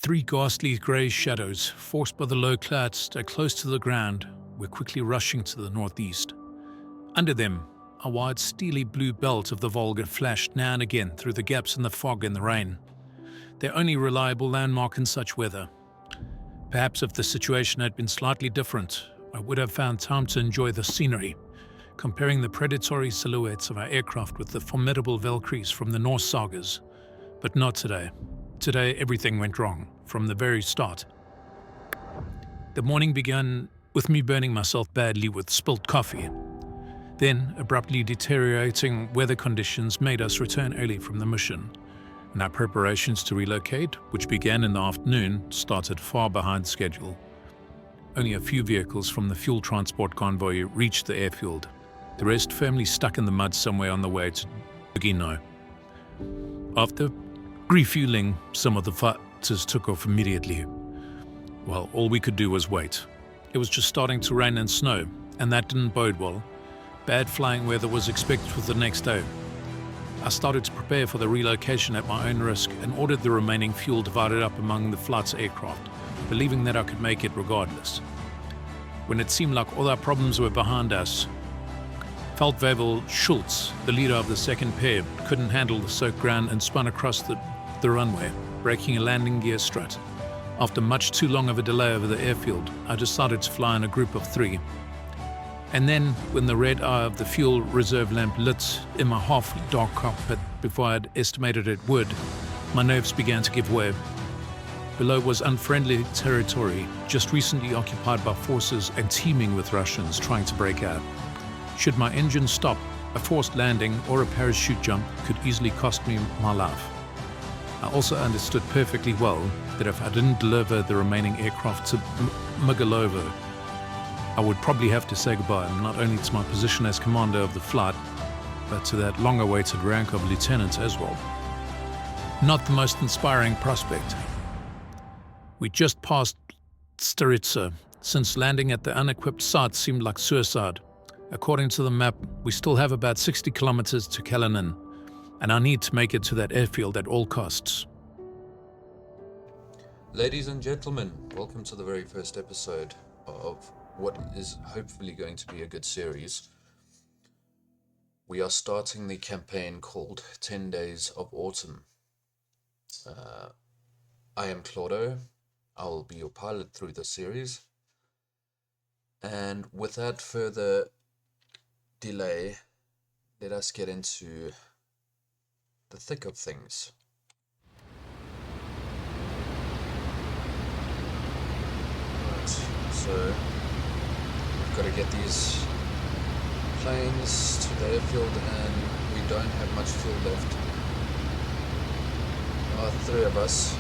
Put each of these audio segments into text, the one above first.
Three ghastly grey shadows, forced by the low clouds so close to the ground, were quickly rushing to the northeast. Under them, a wide steely blue belt of the Volga flashed now and again through the gaps in the fog and the rain, their only reliable landmark in such weather. Perhaps if the situation had been slightly different, I would have found time to enjoy the scenery, comparing the predatory silhouettes of our aircraft with the formidable Valkyries from the Norse sagas. But not today. Today, everything went wrong, from the very start. The morning began with me burning myself badly with spilt coffee. Then, abruptly deteriorating weather conditions made us return early from the mission, and our preparations to relocate, which began in the afternoon, started far behind schedule. Only a few vehicles from the fuel transport convoy reached the airfield, the rest firmly stuck in the mud somewhere on the way to Bugino. After refueling, some of the fighters took off immediately. Well, all we could do was wait. It was just starting to rain and snow, and that didn't bode well. Bad flying weather was expected for the next day. I started to prepare for the relocation at my own risk and ordered the remaining fuel divided up among the flight's aircraft, believing that I could make it regardless. When it seemed like all our problems were behind us, Feldwebel Schultz, the leader of the second pair, couldn't handle the soaked ground and spun across the runway, breaking a landing gear strut. After much too long of a delay over the airfield, I decided to fly in a group of 3. And then, when the red eye of the fuel reserve lamp lit in my half-dark cockpit before I'd estimated it would, my nerves began to give way. Below was unfriendly territory, just recently occupied by forces and teeming with Russians trying to break out. Should my engine stop, a forced landing or a parachute jump could easily cost me my life. I also understood perfectly well that if I didn't deliver the remaining aircraft to Mogilova, I would probably have to say goodbye not only to my position as commander of the flight, but to that long-awaited rank of lieutenant as well. Not the most inspiring prospect. We just passed Staritsa. Since landing at the unequipped site seemed like suicide. According to the map, we still have about 60 kilometers to Kalinin, and I need to make it to that airfield at all costs. Ladies and gentlemen, welcome to the very first episode of what is hopefully going to be a good series. We are starting the campaign called 10 Days of Autumn. I am Claudio. I will be your pilot through the series. And without further delay, let us get into the thick of things. Right, so we've got to get these planes to the airfield and we don't have much fuel left. There are 3 of us.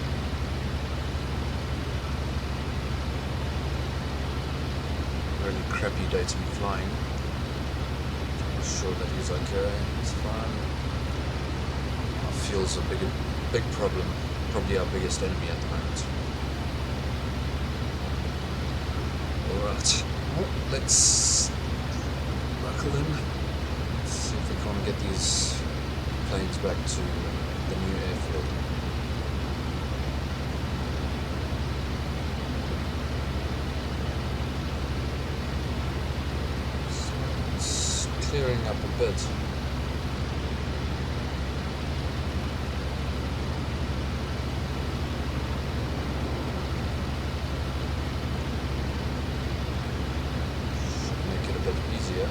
Really crappy day to be flying. I'm sure that he's okay, he's fine. Our fuel's a big problem, probably our biggest enemy at the moment. Alright, let's buckle in, see if we can't get these planes back to the new airfield. Clearing up a bit. Should make it a bit easier.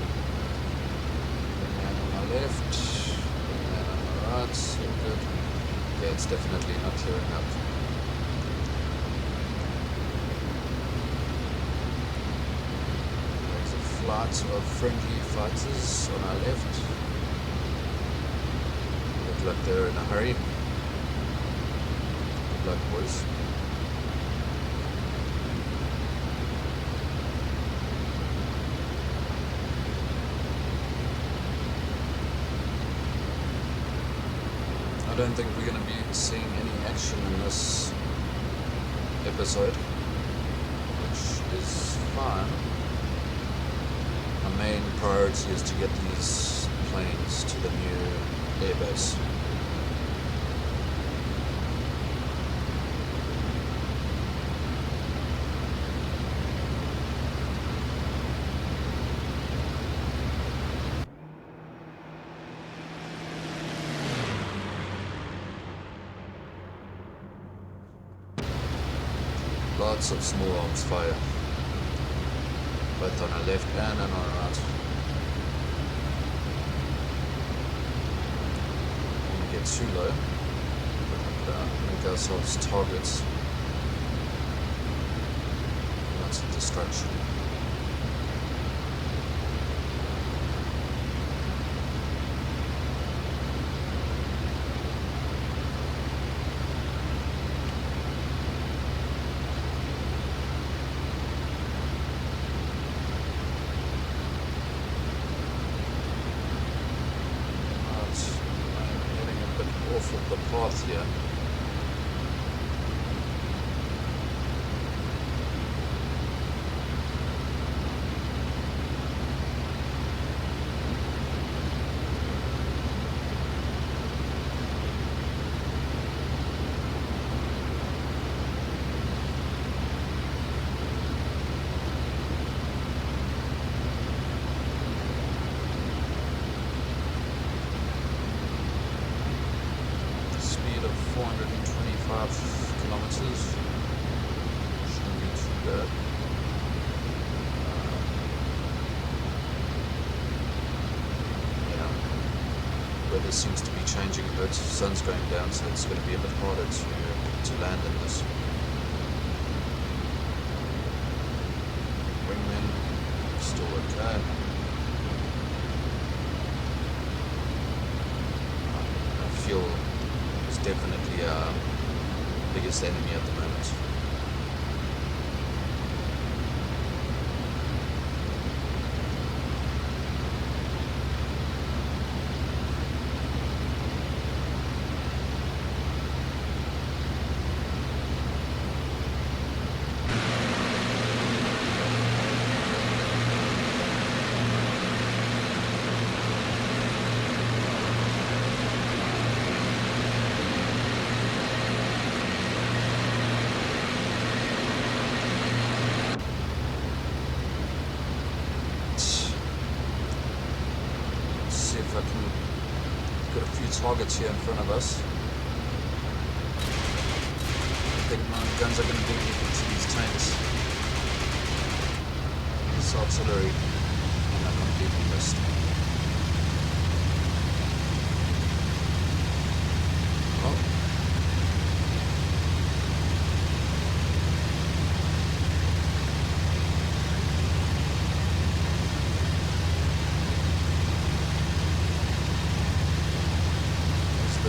Man on my left, man on my right, so good. Okay, it's definitely not clearing up. Flights of friendly fighters on our left. Look like they're in a hurry. Good luck, boys. I don't think we're going to be seeing any action in this episode, which is fine. Our main priority is to get these planes to the new airbase. Lots of small arms fire, both on our left and on our right. Don't want to get too low, but make ourselves targets. Lots of distraction. Of the path here. Speed of 425 kilometers. Shouldn't be too bad. Yeah. Weather seems to be changing a bit. Sun's going down, so it's going to be a bit harder to land in this. Wingman still okay. I feel definitely our biggest enemy at the moment. See if I can get a few targets here in front of us. I think my guns are going to do anything to these tanks. This artillery, and I completely missed. Oh.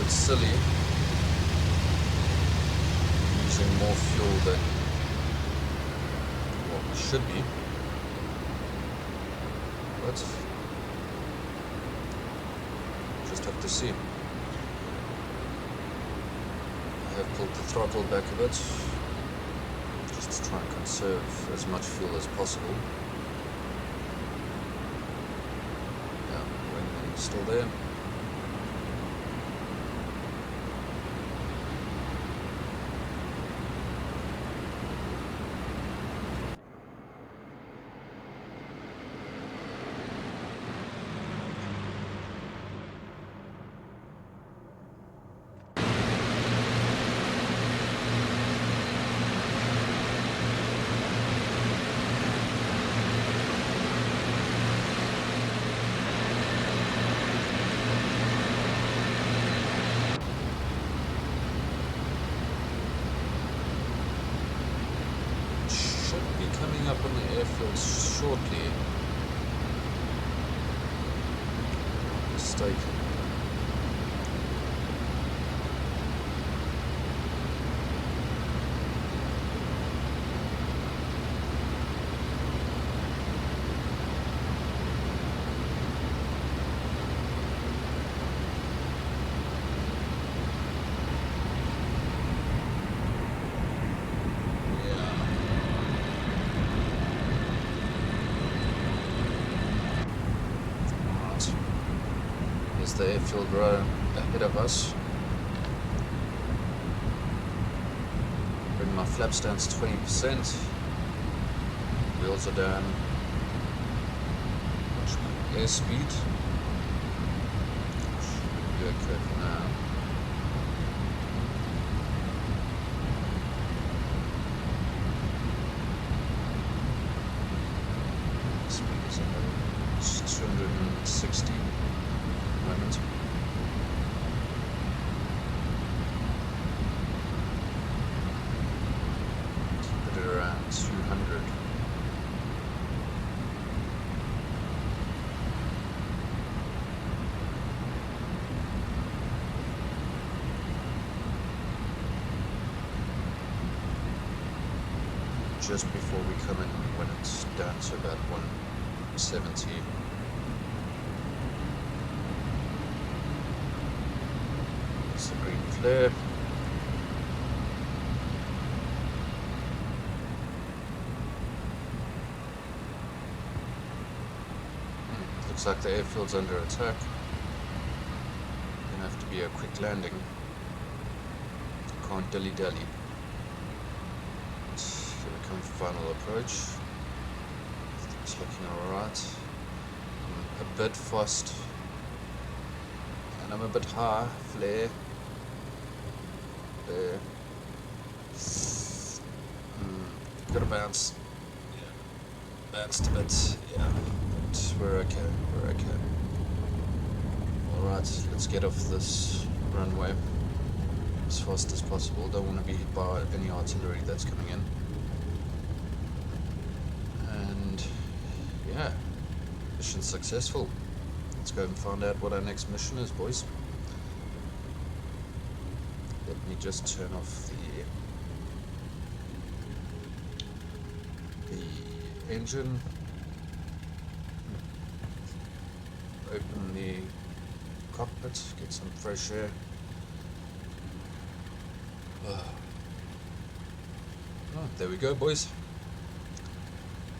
It's silly using more fuel than what we should be, but just have to see. I have pulled the throttle back a bit just to try and conserve as much fuel as possible. Yeah, wingman's still there. Coming up on the airfield shortly. Mistaken. The airfield row ahead of us. Bring my flaps down to 20%. Wheels are down. Watch my airspeed. Should be okay for now. 200. Just before we come in, when it's down to about 170. It's the green flare. Looks like the airfield's under attack. Gonna have to be a quick landing. Can't dilly-dally. Here we come, final approach. It's looking alright. I'm a bit fast. And I'm a bit high, flare. There. Gotta bounce. Yeah. Bounced a bit, yeah. But we're okay, we're okay. Alright, let's get off this runway as fast as possible. Don't want to be hit by any artillery that's coming in. And yeah, mission successful. Let's go and find out what our next mission is, boys. Let me just turn off the engine. Open the cockpit, get some fresh air. Oh, there we go, boys.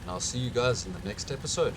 And I'll see you guys in the next episode.